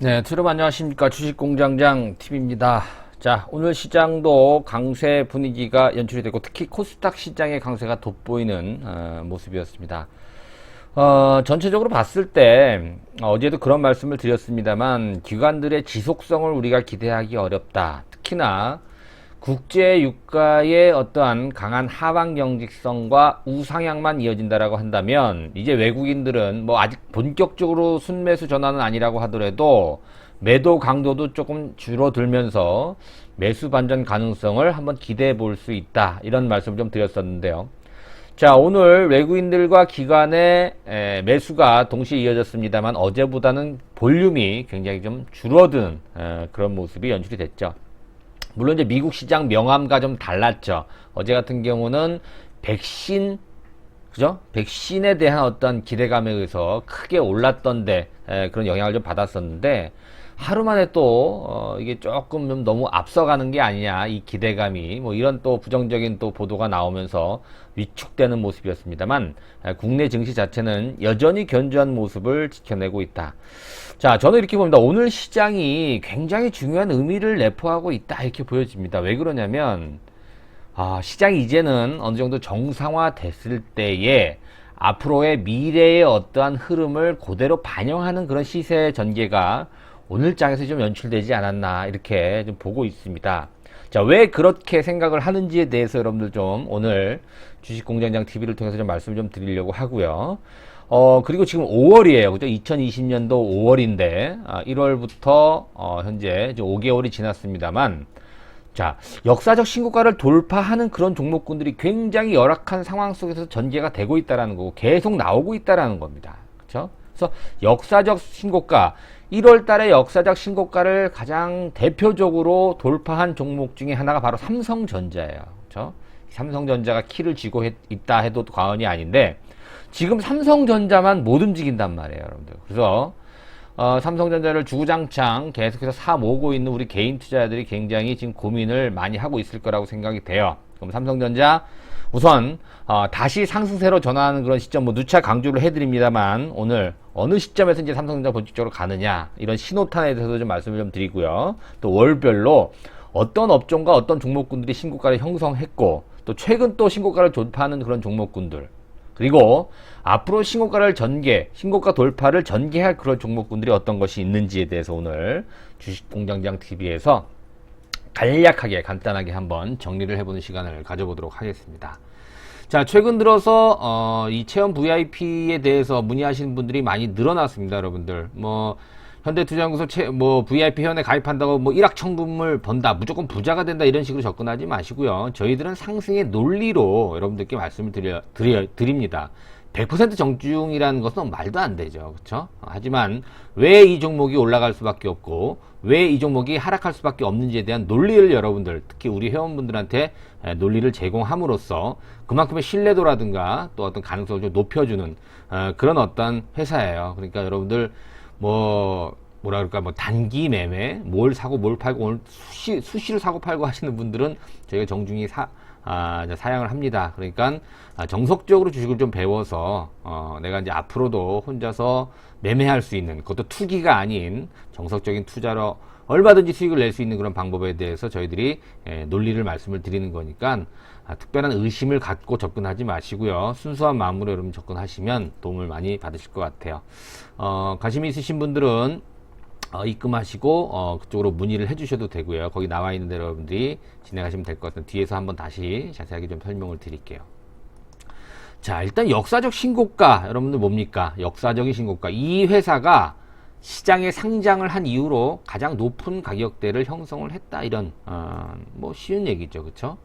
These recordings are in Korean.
네, 여러분 안녕하십니까. 주식공장장 팀입니다. 자, 오늘 시장도 강세 분위기가 연출이 되고 특히 코스닥 시장의 강세가 돋보이는 모습이었습니다. 전체적으로 봤을 때 어제도 그런 말씀을 드렸습니다만 기관들의 지속성을 우리가 기대하기 어렵다. 특히나 국제 유가의 어떠한 강한 하방 경직성과 우상향만 이어진다라고 한다면 이제 외국인들은 뭐 아직 본격적으로 순매수 전환은 아니라고 하더라도 매도 강도도 조금 줄어들면서 매수 반전 가능성을 한번 기대해 볼 수 있다. 이런 말씀을 좀 드렸었는데요. 자, 오늘 외국인들과 기관의 매수가 동시에 이어졌습니다만 어제보다는 볼륨이 굉장히 좀 줄어든 그런 모습이 연출이 됐죠. 물론 이제 미국 시장 명암과 좀 달랐죠. 어제 같은 경우는 백신, 그죠? 백신에 대한 어떤 기대감에 의해서 크게 올랐던데 그런 영향을 좀 받았었는데 하루 만에 또 이게 조금 좀 너무 앞서가는 게 아니냐, 이 기대감이 뭐 이런 또 부정적인 또 보도가 나오면서 위축되는 모습이었습니다만 국내 증시 자체는 여전히 견조한 모습을 지켜내고 있다. 자, 저는 이렇게 봅니다. 오늘 시장이 굉장히 중요한 의미를 내포하고 있다, 이렇게 보여집니다. 왜 그러냐면 시장이 이제는 어느 정도 정상화 됐을 때에 앞으로의 미래의 어떠한 흐름을 그대로 반영하는 그런 시세 전개가 오늘 장에서 좀 연출되지 않았나, 이렇게 좀 보고 있습니다. 자, 왜 그렇게 생각을 하는지에 대해서 여러분들 좀 오늘 주식공장장 TV를 통해서 좀 말씀을 좀 드리려고 하고요. 그리고 지금 5월이에요. 그죠? 2020년도 5월인데, 1월부터, 현재 이제 5개월이 지났습니다만, 자, 역사적 신고가를 돌파하는 그런 종목군들이 굉장히 열악한 상황 속에서 전개가 되고 있다라는 거고, 계속 나오고 있다라는 겁니다. 그쵸? 그래서 역사적 신고가, 1월 달에 역사적 신고가를 가장 대표적으로 돌파한 종목 중에 하나가 바로 삼성전자예요. 그쵸? 삼성전자가 키를 쥐고 있다 해도 과언이 아닌데, 지금 삼성전자만 못 움직인단 말이에요, 여러분들. 그래서 삼성전자를 주구장창 계속해서 사 모으고 있는 우리 개인 투자자들이 굉장히 지금 고민을 많이 하고 있을 거라고 생각이 돼요. 그럼 삼성전자 우선 다시 상승세로 전환하는 그런 시점, 뭐 누차 강조를 해드립니다만 오늘 어느 시점에서 이제 삼성전자 본격적으로 가느냐, 이런 신호탄에 대해서도 좀 말씀을 좀 드리고요. 또 월별로 어떤 업종과 어떤 종목군들이 신고가를 형성했고, 또 최근 또 신고가를 돌파하는 그런 종목군들, 그리고 앞으로 신고가 돌파를 전개할 그런 종목군들이 어떤 것이 있는지에 대해서 오늘 주식공장장 TV에서 간략하게 간단하게 한번 정리를 해보는 시간을 가져보도록 하겠습니다. 자, 최근 들어서 이 체험 VIP에 대해서 문의하시는 분들이 많이 늘어났습니다, 여러분들. 뭐 현대투자연구소 VIP 회원에 가입한다고 뭐 일확천금을 번다, 무조건 부자가 된다, 이런 식으로 접근하지 마시고요. 저희들은 상승의 논리로 여러분들께 말씀을 드립니다. 100% 정중이라는 것은 말도 안 되죠. 그렇죠? 하지만 왜 이 종목이 올라갈 수밖에 없고 왜 이 종목이 하락할 수밖에 없는지에 대한 논리를 여러분들, 특히 우리 회원분들한테 논리를 제공함으로써 그만큼의 신뢰도라든가 또 어떤 가능성을 좀 높여주는 그런 어떤 회사예요. 그러니까 여러분들 뭐라 그럴까, 뭐 단기 매매, 뭘 사고 뭘 팔고 오늘 수시로 사고 팔고 하시는 분들은 저희가 정중히 사양을 합니다. 그러니까 정석적으로 주식을 좀 배워서 내가 이제 앞으로도 혼자서 매매할 수 있는, 그것도 투기가 아닌 정석적인 투자로 얼마든지 수익을 낼 수 있는 그런 방법에 대해서 저희들이 논리를 말씀을 드리는 거니까 특별한 의심을 갖고 접근하지 마시고요. 순수한 마음으로 여러분 접근하시면 도움을 많이 받으실 것 같아요. 관심 있으신 분들은 입금하시고 그쪽으로 문의를 해주셔도 되고요. 거기 나와 있는 대로 여러분들이 진행하시면 될 것 같아요. 뒤에서 한번 다시 자세하게 좀 설명을 드릴게요. 자, 일단 역사적 신고가, 여러분들 뭡니까? 역사적인 신고가. 이 회사가 시장에 상장을 한 이후로 가장 높은 가격대를 형성을 했다, 이런 뭐 쉬운 얘기죠, 그렇죠?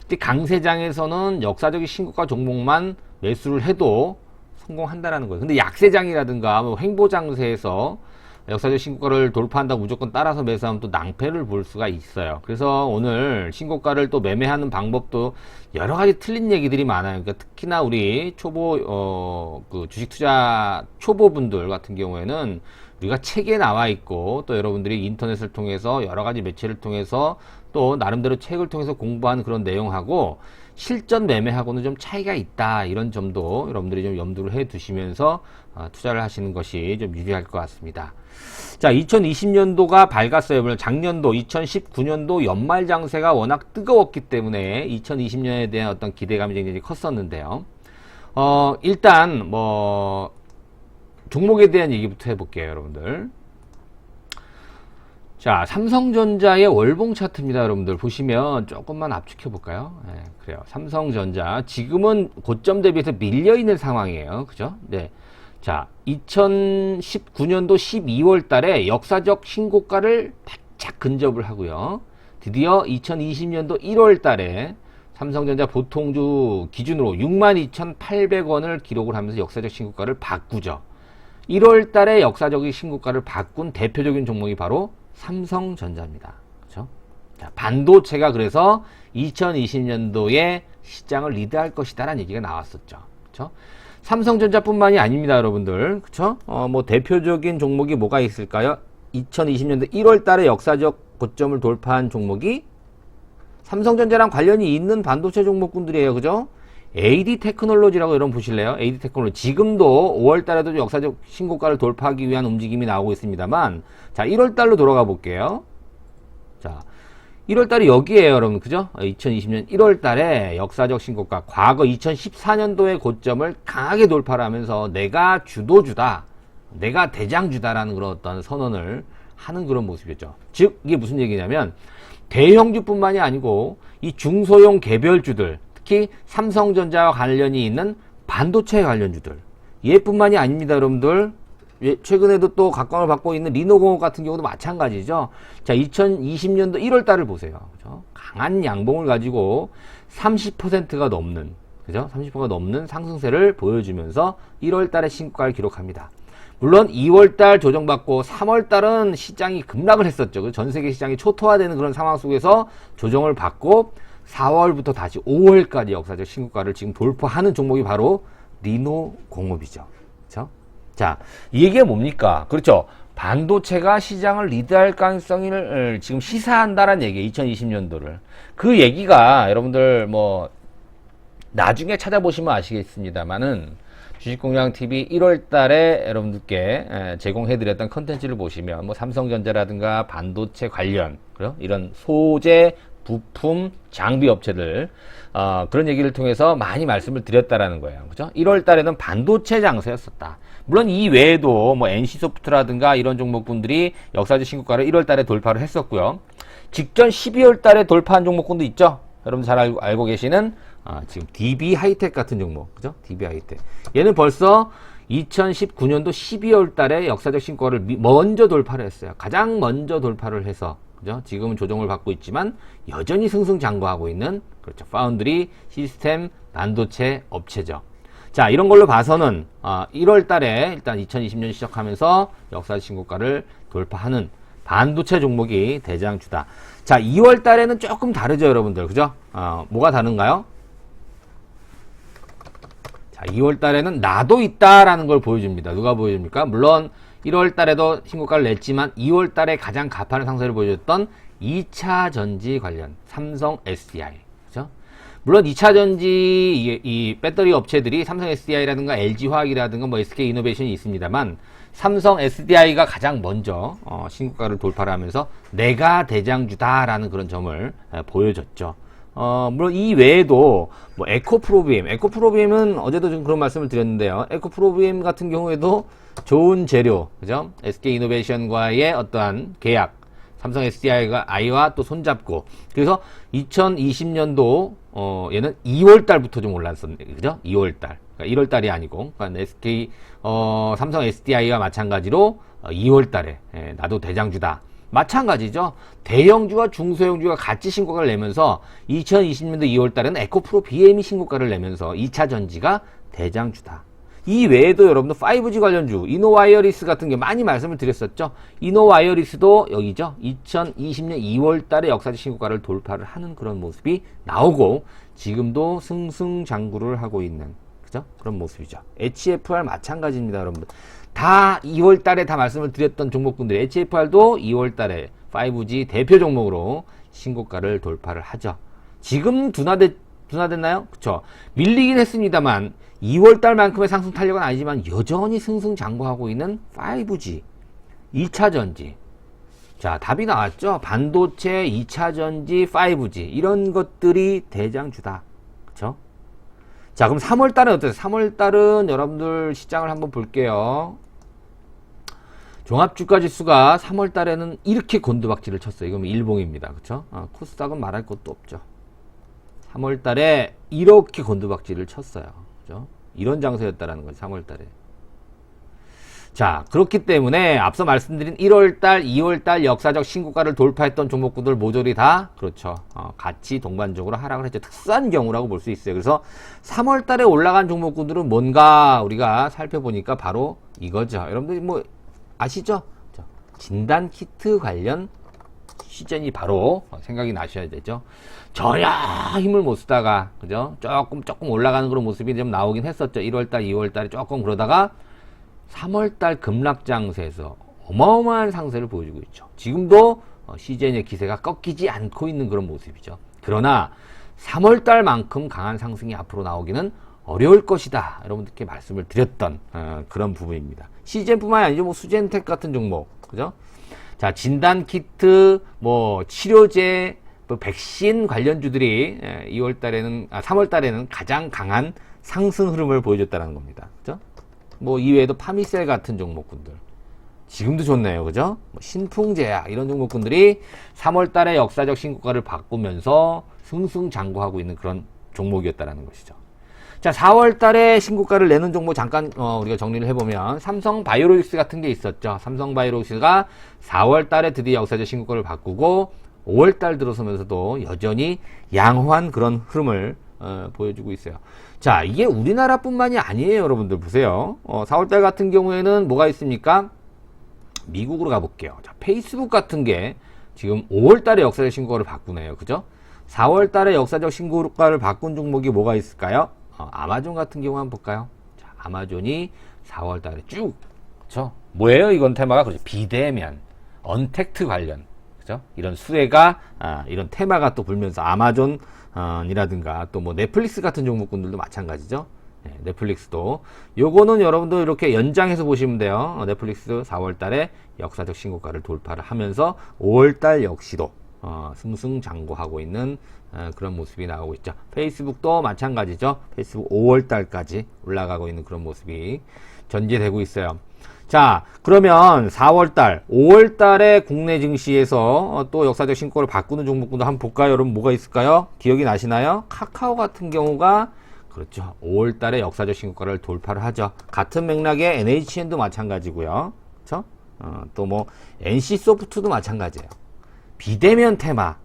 근데 강세장에서는 역사적인 신고가 종목만 매수를 해도 성공한다라는 거예요. 근데 약세장이라든가 뭐 횡보장세에서 역사적 신고가를 돌파한다고 무조건 따라서 매수하면 또 낭패를 볼 수가 있어요. 그래서 오늘 신고가를 또 매매하는 방법도 여러 가지 틀린 얘기들이 많아요. 그러니까 특히나 우리 초보 그 주식 투자 초보분들 같은 경우에는 우리가 책에 나와 있고 또 여러분들이 인터넷을 통해서 여러 가지 매체를 통해서 또 나름대로 책을 통해서 공부한 그런 내용하고 실전 매매하고는 좀 차이가 있다. 이런 점도 여러분들이 좀 염두를 해 두시면서 투자를 하시는 것이 좀 유리할 것 같습니다. 자, 2020년도가 밝았어요. 물론 작년도 2019년도 연말 장세가 워낙 뜨거웠기 때문에 2020년에 대한 어떤 기대감이 굉장히 컸었는데요. 일단 뭐 종목에 대한 얘기부터 해볼게요, 여러분들. 자, 삼성전자의 월봉 차트입니다, 여러분들. 보시면 조금만 압축해 볼까요? 네, 그래요. 삼성전자 지금은 고점 대비해서 밀려 있는 상황이에요, 그죠? 네. 자, 2019년도 12월 달에 역사적 신고가를 바짝 근접을 하고요. 드디어 2020년도 1월 달에 삼성전자 보통주 기준으로 62,800원을 기록을 하면서 역사적 신고가를 바꾸죠. 1월 달에 역사적인 신고가를 바꾼 대표적인 종목이 바로 삼성전자입니다. 그렇죠? 자, 반도체가 그래서 2020년도에 시장을 리드할 것이다라는 얘기가 나왔었죠. 그렇죠? 삼성전자뿐만이 아닙니다, 여러분들. 그렇죠? 뭐 대표적인 종목이 뭐가 있을까요? 2020년도 1월 달에 역사적 고점을 돌파한 종목이 삼성전자랑 관련이 있는 반도체 종목군들이에요. 그죠? AD 테크놀로지라고 여러분 보실래요? AD 테크놀로지. 지금도 5월 달에도 역사적 신고가를 돌파하기 위한 움직임이 나오고 있습니다만, 자, 1월 달로 돌아가 볼게요. 자, 1월 달이 여기에요, 여러분. 그죠? 2020년 1월 달에 역사적 신고가, 과거 2014년도의 고점을 강하게 돌파를 하면서 내가 주도주다, 내가 대장주다라는 그런 어떤 선언을 하는 그런 모습이었죠. 즉, 이게 무슨 얘기냐면, 대형주뿐만이 아니고, 이 중소형 개별주들, 특히 삼성전자와 관련이 있는 반도체 관련주들, 얘뿐만이 아닙니다, 여러분들. 최근에도 또 각광을 받고 있는 리노공업 같은 경우도 마찬가지죠. 자, 2020년도 1월 달을 보세요. 그죠? 강한 양봉을 가지고 30%가 넘는, 그죠? 30%가 넘는 상승세를 보여주면서 1월 달에 신고가를 기록합니다. 물론 2월 달 조정받고 3월 달은 시장이 급락을 했었죠. 전 세계 시장이 초토화되는 그런 상황 속에서 조정을 받고 4월부터 다시 5월까지 역사적 신고가를 지금 돌파하는 종목이 바로 리노공업이죠. 그렇죠? 자, 이 얘기가 뭡니까? 그렇죠. 반도체가 시장을 리드할 가능성을 지금 시사한다는 얘기예요. 2020년도를. 그 얘기가 여러분들 뭐 나중에 찾아보시면 아시겠습니다만은 주식공장TV 1월 달에 여러분들께 제공해드렸던 컨텐츠를 보시면 뭐 삼성전자라든가 반도체 관련 이런 소재 부품 장비 업체들 그런 얘기를 통해서 많이 말씀을 드렸다라는 거예요. 그죠? 1월 달에는 반도체 장세였었다. 물론 이 외에도 뭐 NC소프트라든가 이런 종목군들이 역사적 신고가를 1월 달에 돌파를 했었고요. 직전 12월 달에 돌파한 종목군도 있죠. 여러분 잘 알고 계시는 지금 DB 하이텍 같은 종목. 그죠? DB 하이텍. 얘는 벌써 2019년도 12월 달에 역사적 신고가를 먼저 돌파를 했어요. 가장 먼저 돌파를 해서 그죠? 지금은 조정을 받고 있지만 여전히 승승장구하고 있는 그렇죠. 파운드리 시스템 반도체 업체죠. 자, 이런 걸로 봐서는 1월 달에 일단 2020년 시작하면서 역사 신고가를 돌파하는 반도체 종목이 대장주다. 자, 2월 달에는 조금 다르죠, 여러분들. 그죠? 뭐가 다른가요? 자, 2월 달에는 나도 있다라는 걸 보여줍니다. 누가 보여줍니까? 물론 1월 달에도 신고가를 냈지만 2월 달에 가장 가파른 상승을 보여줬던 2차 전지 관련 삼성 SDI. 그죠? 물론 2차 전지 이 배터리 업체들이 삼성 SDI라든가 LG 화학이라든가 뭐 SK 이노베이션이 있습니다만 삼성 SDI가 가장 먼저 신고가를 돌파를 하면서 내가 대장주다라는 그런 점을 보여줬죠. 물론 이 외에도 뭐 에코프로비엠은 어제도 좀 그런 말씀을 드렸는데요. 에코프로비엠 같은 경우에도 좋은 재료, 그죠? SK 이노베이션과의 어떠한 계약, 삼성 SDI와 또 손잡고, 그래서 2020년도 얘는 2월 달부터 좀 올랐었네, 그죠? 2월 달. 그러니까 1월 달이 아니고, 그러니까 SK 삼성 SDI와 마찬가지로 2월 달에 나도 대장주다. 마찬가지죠. 대형주와 중소형주가 같이 신고가를 내면서 2020년도 2월 달에는 에코프로 BM이 신고가를 내면서 2차 전지가 대장주다. 이 외에도 여러분들 5G 관련주, 이노와이어리스 같은 게 많이 말씀을 드렸었죠. 이노와이어리스도 여기죠. 2020년 2월 달에 역사적 신고가를 돌파를 하는 그런 모습이 나오고 지금도 승승장구를 하고 있는 그죠? 그런 모습이죠. HFR 마찬가지입니다, 여러분들. 다 2월 달에 다 말씀을 드렸던 종목군들, HFR도 2월 달에 5G 대표 종목으로 신고가를 돌파를 하죠. 지금 둔화됐나요? 그쵸. 밀리긴 했습니다만 2월 달만큼의 상승 탄력은 아니지만 여전히 승승장구하고 있는 5G, 2차전지. 자, 답이 나왔죠. 반도체, 2차전지, 5G 이런 것들이 대장주다. 그쵸? 자, 그럼 3월 달은 어떠세요? 3월 달은 여러분들 시장을 한번 볼게요. 종합주가지수가 3월 달에는 이렇게 곤두박질을 쳤어요. 이건 일봉입니다. 그쵸? 코스닥은 말할 것도 없죠. 3월 달에 이렇게 곤두박질을 쳤어요. 그죠? 이런 장세였다라는 거죠. 3월 달에. 자, 그렇기 때문에 앞서 말씀드린 1월달, 2월달 역사적 신고가를 돌파했던 종목군들 모조리 다 그렇죠. 같이 동반적으로 하락을 했죠. 특수한 경우라고 볼 수 있어요. 그래서 3월달에 올라간 종목군들은 뭔가 우리가 살펴보니까 바로 이거죠. 여러분들이 뭐 아시죠? 진단키트 관련 시즌이 바로 생각이 나셔야 되죠. 전혀 힘을 못 쓰다가 그죠? 조금 올라가는 그런 모습이 좀 나오긴 했었죠. 1월달, 2월달에 조금 그러다가 3월달 급락장세에서 어마어마한 상세를 보여주고 있죠. 지금도 CJ의 기세가 꺾이지 않고 있는 그런 모습이죠. 그러나 3월달만큼 강한 상승이 앞으로 나오기는 어려울 것이다. 여러분들께 말씀을 드렸던 그런 부분입니다. CJ뿐만이 아니죠. 뭐 수젠텍 같은 종목, 그죠? 자, 진단키트, 뭐 치료제, 뭐 백신 관련주들이 3월달에는 가장 강한 상승 흐름을 보여줬다는 겁니다. 그죠? 뭐 이외에도 파미셀 같은 종목군들 지금도 좋네요. 그죠? 뭐 신풍제약 이런 종목군들이 3월달에 역사적 신고가를 바꾸면서 승승장구하고 있는 그런 종목이었다라는 것이죠. 자, 4월달에 신고가를 내는 종목 잠깐 우리가 정리를 해보면 삼성바이오로직스 같은 게 있었죠. 삼성바이오로직스가 4월달에 드디어 역사적 신고가를 바꾸고 5월달 들어서면서도 여전히 양호한 그런 흐름을 보여주고 있어요. 자, 이게 우리나라뿐만이 아니에요. 여러분들 보세요. 4월달 같은 경우에는 뭐가 있습니까? 미국으로 가볼게요. 자, 페이스북 같은 게 지금 5월달에 역사적 신고가를 바꾸네요. 그죠? 4월달에 역사적 신고가를 바꾼 종목이 뭐가 있을까요? 아마존 같은 경우 한번 볼까요? 자, 아마존이 4월달에 쭉, 그죠? 뭐예요? 이건 테마가 그렇죠. 비대면, 언택트 관련, 그죠? 이런 수혜가 이런 테마가 또 불면서 아마존 이라든가 또 뭐 넷플릭스 같은 종목군들도 마찬가지죠. 네, 넷플릭스도 요거는 여러분도 이렇게 연장해서 보시면 돼요. 넷플릭스 4월달에 역사적 신고가를 돌파를 하면서 5월달 역시도 승승장구하고 있는 그런 모습이 나오고 있죠. 페이스북도 마찬가지죠. 페이스북 5월달까지 올라가고 있는 그런 모습이 전개되고 있어요. 자, 그러면 4월달, 5월달에 국내 증시에서 또 역사적 신고를 바꾸는 종목군도 한번 볼까요? 여러분 뭐가 있을까요? 기억이 나시나요? 카카오 같은 경우가 그렇죠. 5월달에 역사적 신고가를 돌파를 하죠. 같은 맥락의 NHN도 마찬가지고요. 그렇죠? 또 뭐 NC소프트도 마찬가지예요. 비대면 테마,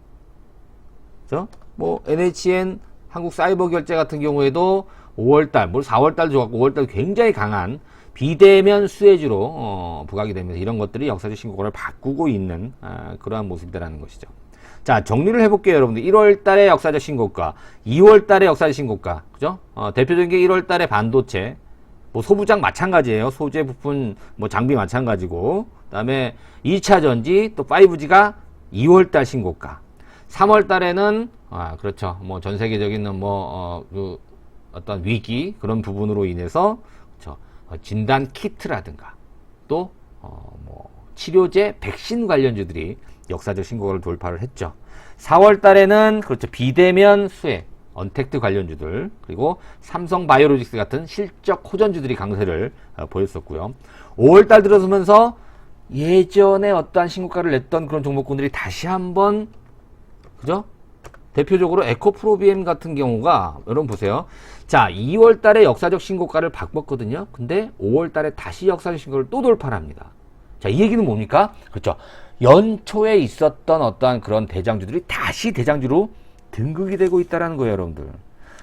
그렇죠? 뭐 NHN 한국사이버결제 같은 경우에도 5월달, 뭘 4월달도 좋았고 5월달 굉장히 강한 비대면 수혜주로 부각이 되면서 이런 것들이 역사적 신고가를 바꾸고 있는 그러한 모습이라는 것이죠. 자, 정리를 해볼게요, 여러분들. 1월달에 역사적 신고가, 2월달에 역사적 신고가, 그죠? 대표적인 게 1월달에 반도체, 뭐 소부장 마찬가지예요. 소재 부품, 뭐 장비 마찬가지고, 그다음에 2차 전지, 또 5G가 2월달 신고가. 3월달에는 그렇죠. 뭐 전 세계적인 그 어떤 위기 그런 부분으로 인해서 그렇죠. 진단 키트라든가 또 뭐 치료제, 백신 관련주들이 역사적 신고가를 돌파를 했죠. 4월 달에는 그렇죠. 비대면 수혜, 언택트 관련주들, 그리고 삼성바이오로직스 같은 실적 호전주들이 강세를 보였었고요. 5월 달 들어서면서 예전에 어떠한 신고가를 냈던 그런 종목군들이 다시 한번 그죠? 대표적으로 에코프로비엠 같은 경우가 여러분 보세요. 자, 2월 달에 역사적 신고가를 바꿨거든요. 근데 5월 달에 다시 역사적 신고를 또 돌파를 합니다. 자, 이 얘기는 뭡니까? 그렇죠. 연초에 있었던 어떠한 그런 대장주들이 다시 대장주로 등극이 되고 있다는 거예요, 여러분들.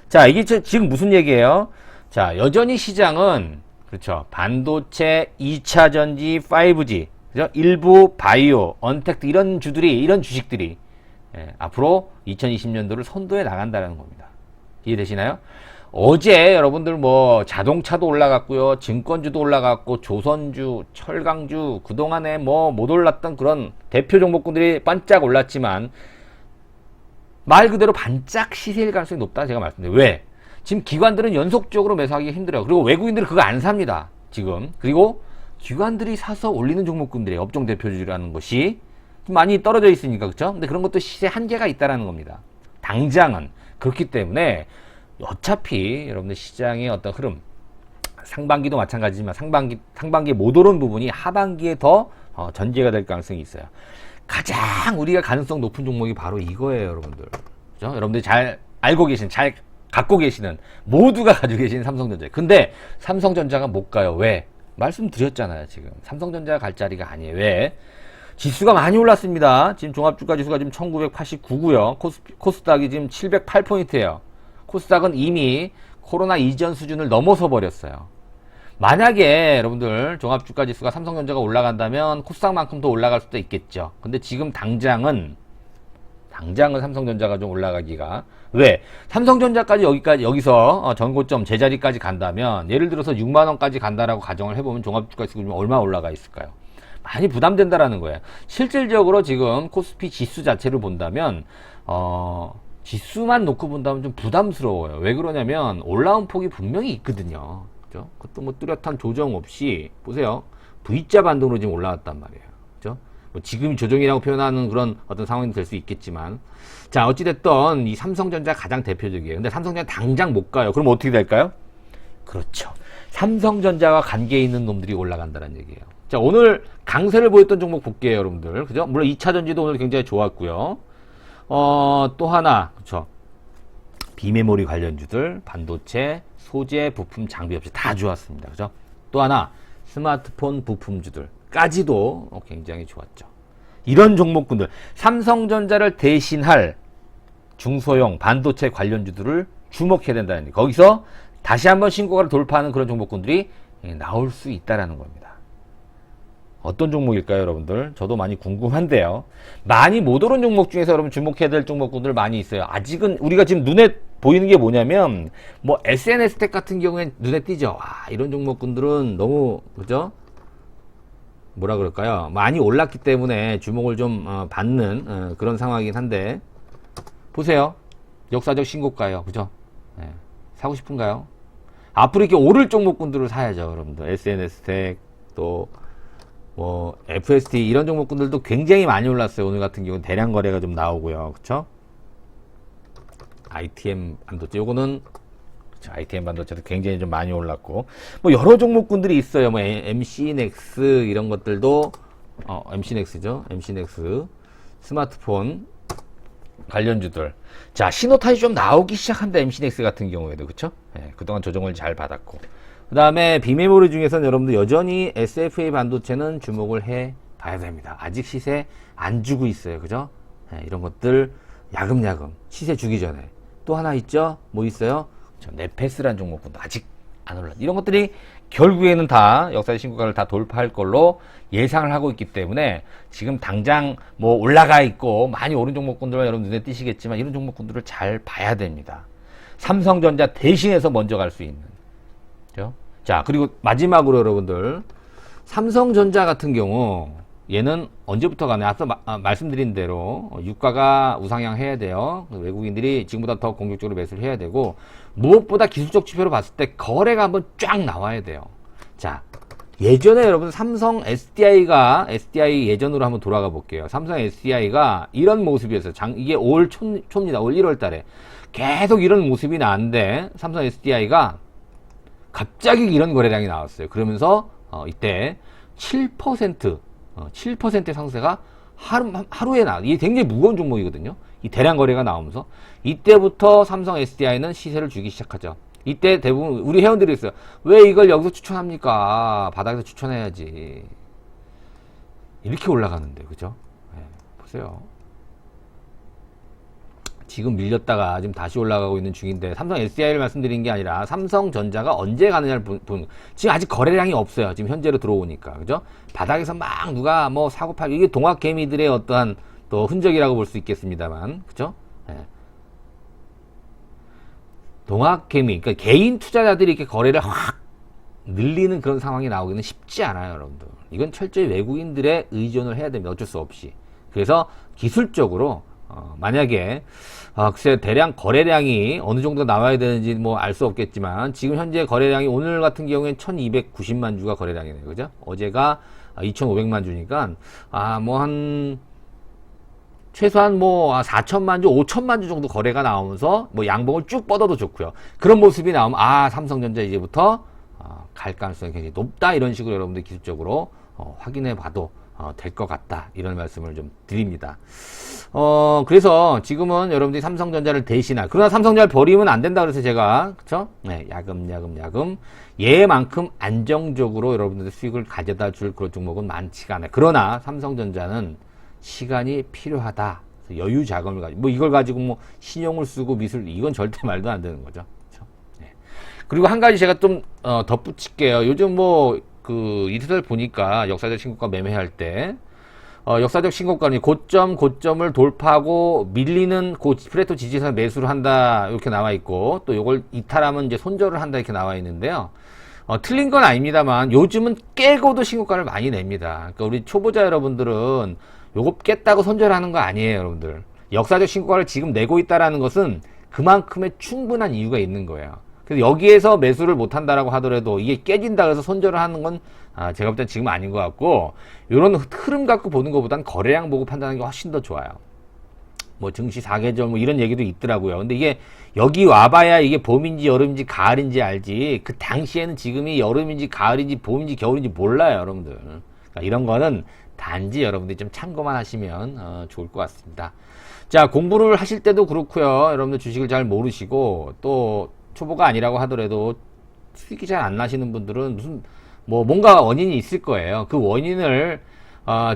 자, 이게 지금 무슨 얘기예요? 자, 여전히 시장은 그렇죠. 반도체, 2차 전지, 5G, 그죠? 일부 바이오, 언택트 이런 주식들이 앞으로 2020년도를 선도해 나간다는 겁니다. 이해되시나요? 어제 여러분들 뭐 자동차도 올라갔고요. 증권주도 올라갔고 조선주, 철강주 그동안에 뭐 못 올랐던 그런 대표 종목군들이 반짝 올랐지만 말 그대로 반짝 시세일 가능성이 높다 제가 말씀드려요. 왜? 지금 기관들은 연속적으로 매수하기 힘들어요. 그리고 외국인들은 그거 안 삽니다. 지금. 그리고 기관들이 사서 올리는 종목군들의 업종 대표주라는 것이 많이 떨어져 있으니까 그렇죠? 근데 그런 것도 시세 한계가 있다라는 겁니다. 당장은 그렇기 때문에 어차피 여러분들 시장의 어떤 흐름 상반기도 마찬가지지만 상반기에 못 오른 부분이 하반기에 더 전제가 될 가능성이 있어요. 가장 우리가 가능성 높은 종목이 바로 이거예요, 여러분들. 그죠? 여러분들이 잘 알고 계신, 잘 갖고 계시는, 모두가 가지고 계시는 삼성전자. 근데 삼성전자가 못 가요. 왜? 말씀드렸잖아요, 지금. 삼성전자가 갈 자리가 아니에요. 왜? 지수가 많이 올랐습니다. 지금 종합주가 지수가 지금 1989고요. 코스닥이 지금 708포인트예요. 코스닥은 이미 코로나 이전 수준을 넘어서 버렸어요. 만약에 여러분들 종합주가지수가 삼성전자가 올라간다면 코스닥만큼 더 올라갈 수도 있겠죠. 근데 지금 당장은 삼성전자가 좀 올라가기가 왜? 삼성전자까지 여기서 전고점 제자리까지 간다면 예를 들어서 6만원까지 간다라고 가정을 해보면 종합주가지수가 얼마 올라가 있을까요? 많이 부담된다라는 거예요. 실질적으로 지금 코스피 지수 자체를 본다면 지수만 놓고 본다면 좀 부담스러워요. 왜 그러냐면 올라온 폭이 분명히 있거든요. 그죠? 그것도 뭐 뚜렷한 조정 없이 보세요. V자 반동으로 지금 올라왔단 말이에요. 그죠? 뭐 지금 조정이라고 표현하는 그런 어떤 상황이 될 수 있겠지만 자 어찌됐든 이 삼성전자 가장 대표적이에요. 근데 삼성전자 당장 못 가요. 그럼 어떻게 될까요? 그렇죠. 삼성전자와 관계 있는 놈들이 올라간다는 얘기예요. 자 오늘 강세를 보였던 종목 볼게요, 여러분들. 그죠? 물론 2차전지도 오늘 굉장히 좋았고요. 또 하나, 그쵸. 비메모리 관련주들, 반도체, 소재, 부품, 장비 업체 다 좋았습니다. 그죠? 또 하나, 스마트폰 부품주들까지도 굉장히 좋았죠. 이런 종목군들, 삼성전자를 대신할 중소형 반도체 관련주들을 주목해야 된다는 얘기. 거기서 다시 한번 신고가를 돌파하는 그런 종목군들이 나올 수 있다라는 겁니다. 어떤 종목일까요, 여러분들? 저도 많이 궁금한데요. 많이 못 오른 종목 중에서 여러분 주목해야 될 종목군들 많이 있어요. 아직은 우리가 지금 눈에 보이는 게 뭐냐면, 뭐 SNS텍 같은 경우엔 눈에 띄죠. 이런 종목군들은 너무 그죠? 뭐라 그럴까요? 많이 올랐기 때문에 주목을 좀 받는 그런 상황이긴 한데 보세요. 역사적 신고가요, 그죠? 네. 사고 싶은가요? 앞으로 이렇게 오를 종목군들을 사야죠, 여러분들. SNS텍 또 뭐 FST 이런 종목군들도 굉장히 많이 올랐어요. 오늘 같은 경우는 대량 거래가 좀 나오고요. 그쵸? ITM 반도체 요거는 그쵸? ITM 반도체도 굉장히 좀 많이 올랐고 뭐 여러 종목군들이 있어요. 뭐 MC넥스 이런 것들도 MC넥스죠. MC넥스 스마트폰 관련주들. 자, 신호탄이 좀 나오기 시작한다. MC넥스 같은 경우에도 그쵸? 네, 그동안 조정을 잘 받았고 그 다음에 비메모리 중에서는 여러분들 여전히 SFA 반도체는 주목을 해 봐야 됩니다. 아직 시세 안 주고 있어요. 그죠? 네, 이런 것들 야금야금 시세 주기 전에 또 하나 있죠? 뭐 있어요? 네페스라는 종목군도 아직 안 올라. 이런 것들이 결국에는 다 역사의 신고가를 다 돌파할 걸로 예상을 하고 있기 때문에 지금 당장 뭐 올라가 있고 많이 오른 종목군들은 여러분 눈에 띄시겠지만 이런 종목군들을 잘 봐야 됩니다. 삼성전자 대신해서 먼저 갈 수 있는. 자 그리고 마지막으로 여러분들 삼성전자 같은 경우 얘는 언제부터 가냐 앞서 말씀드린 대로 유가가 우상향 해야 돼요. 외국인들이 지금보다 더 공격적으로 매수를 해야 되고 무엇보다 기술적 지표로 봤을 때 거래가 한번 쫙 나와야 돼요. 자 예전에 여러분 삼성 SDI 예전으로 한번 돌아가 볼게요. 삼성 SDI가 이런 모습이었어요. 이게 올 초입니다. 올 1월 달에 계속 이런 모습이 나왔는데 삼성 SDI가 갑자기 이런 거래량이 나왔어요. 그러면서 이때 7%의 상세가 하루에 이게 굉장히 무거운 종목이거든요. 이 대량 거래가 나오면서 이때부터 삼성 SDI는 시세를 주기 시작하죠. 이때 대부분 우리 회원들이 있어요. 왜 이걸 여기서 추천합니까? 바닥에서 추천해야지. 이렇게 올라가는데 그죠? 네, 보세요. 지금 밀렸다가 지금 다시 올라가고 있는 중인데 삼성 SDI를 말씀드린 게 아니라 삼성전자가 언제 가느냐를 보는 지금 아직 거래량이 없어요. 지금 현재로 들어오니까 그죠? 바닥에서 막 누가 뭐 사고 팔고 이게 동학개미들의 어떠한 또 흔적이라고 볼 수 있겠습니다만 그죠? 네. 농학개미, 그러니까 개인 투자자들이 이렇게 거래를 확 늘리는 그런 상황이 나오기는 쉽지 않아요, 여러분들. 이건 철저히 외국인들의 의존을 해야 됩니다. 어쩔 수 없이. 그래서 기술적으로 만약에 글쎄 대량 거래량이 어느 정도 나와야 되는지 뭐 알 수 없겠지만 지금 현재 거래량이 오늘 같은 경우에는 1290만 주가 거래량이네요. 그죠? 어제가 2500만 주니까 뭐 한 최소한 뭐 4천만 주, 5천만 주 정도 거래가 나오면서 뭐 양봉을 쭉 뻗어도 좋고요. 그런 모습이 나오면 삼성전자 이제부터 갈 가능성이 굉장히 높다, 이런 식으로 여러분들 기술적으로 확인해 봐도 될 것 같다, 이런 말씀을 좀 드립니다. 그래서 지금은 여러분들이 삼성전자를 대신할, 그러나 삼성전자를 버리면 안 된다 그래서 제가, 그쵸? 네, 야금 얘만큼 안정적으로 여러분들 수익을 가져다 줄 그런 종목은 많지가 않아요. 그러나 삼성전자는 시간이 필요하다. 여유 자금을 가지고, 뭐 이걸 가지고 뭐 신용을 쓰고 미술, 이건 절대 말도 안 되는 거죠. 그쵸? 네. 그리고 한 가지 제가 좀 덧붙일게요. 요즘 뭐 그 이틀 보니까 역사적 신고가 매매할 때 역사적 신고가는 고점을 돌파하고 밀리는 프레토 지지선 매수를 한다, 이렇게 나와 있고, 또 이걸 이탈하면 이제 손절을 한다, 이렇게 나와 있는데요. 틀린 건 아닙니다만 요즘은 깨고도 신고가를 많이 냅니다. 그러니까 우리 초보자 여러분들은 요거 깼다고 손절하는 거 아니에요, 여러분들. 역사적 신고가를 지금 내고 있다라는 것은 그만큼의 충분한 이유가 있는 거예요. 그래서 여기에서 매수를 못 한다라고 하더라도 이게 깨진다 그래서 손절을 하는 건 제가 볼 땐 지금 아닌 것 같고, 이런 흐름 갖고 보는 것보단 거래량 보고 판단하는 게 훨씬 더 좋아요. 뭐 증시 4계절 뭐 이런 얘기도 있더라고요. 근데 이게 여기 와봐야 이게 봄인지 여름인지 가을인지 알지, 그 당시에는 지금이 여름인지 가을인지 봄인지 겨울인지 몰라요, 여러분들. 그러니까 이런 거는 단지 여러분들이 좀 참고만 하시면 좋을 것 같습니다. 자, 공부를 하실 때도 그렇고요. 여러분들 주식을 잘 모르시고 또 초보가 아니라고 하더라도 수익이 잘 안 나시는 분들은 무슨 뭐 뭔가 원인이 있을 거예요. 그 원인을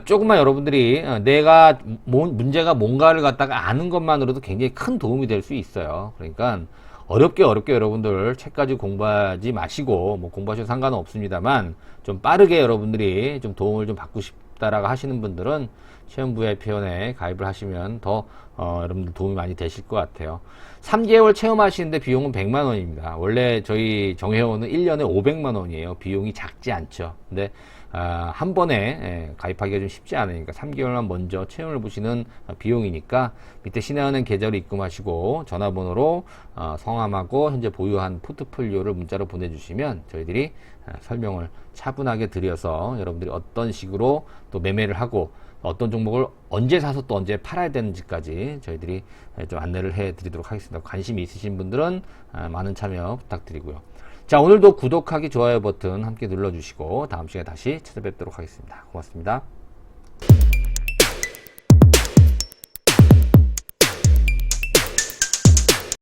조금만 여러분들이 내가 문제가 뭔가를 갖다가 아는 것만으로도 굉장히 큰 도움이 될 수 있어요. 그러니까 어렵게 여러분들 책 가지고 공부하지 마시고, 뭐 공부하셔도 상관은 없습니다만 좀 빠르게 여러분들이 좀 도움을 좀 받고 싶다라고 하시는 분들은 체험 VIP원에 가입을 하시면 더 여러분들 도움이 많이 되실 것 같아요. 3개월 체험하시는데 비용은 100만 원입니다. 원래 저희 정회원은 1년에 500만 원이에요. 비용이 작지 않죠. 근데 한 번에 가입하기가 좀 쉽지 않으니까 3개월만 먼저 체험을 보시는 비용이니까 밑에 신한은행 계좌로 입금하시고 전화번호로 성함하고 현재 보유한 포트폴리오를 문자로 보내주시면 저희들이 설명을 차분하게 드려서 여러분들이 어떤 식으로 또 매매를 하고 어떤 종목을 언제 사서 또 언제 팔아야 되는지까지 저희들이 좀 안내를 해 드리도록 하겠습니다. 관심이 있으신 분들은 많은 참여 부탁드리고요. 자, 오늘도 구독하기, 좋아요 버튼 함께 눌러주시고 다음 시간에 다시 찾아뵙도록 하겠습니다. 고맙습니다.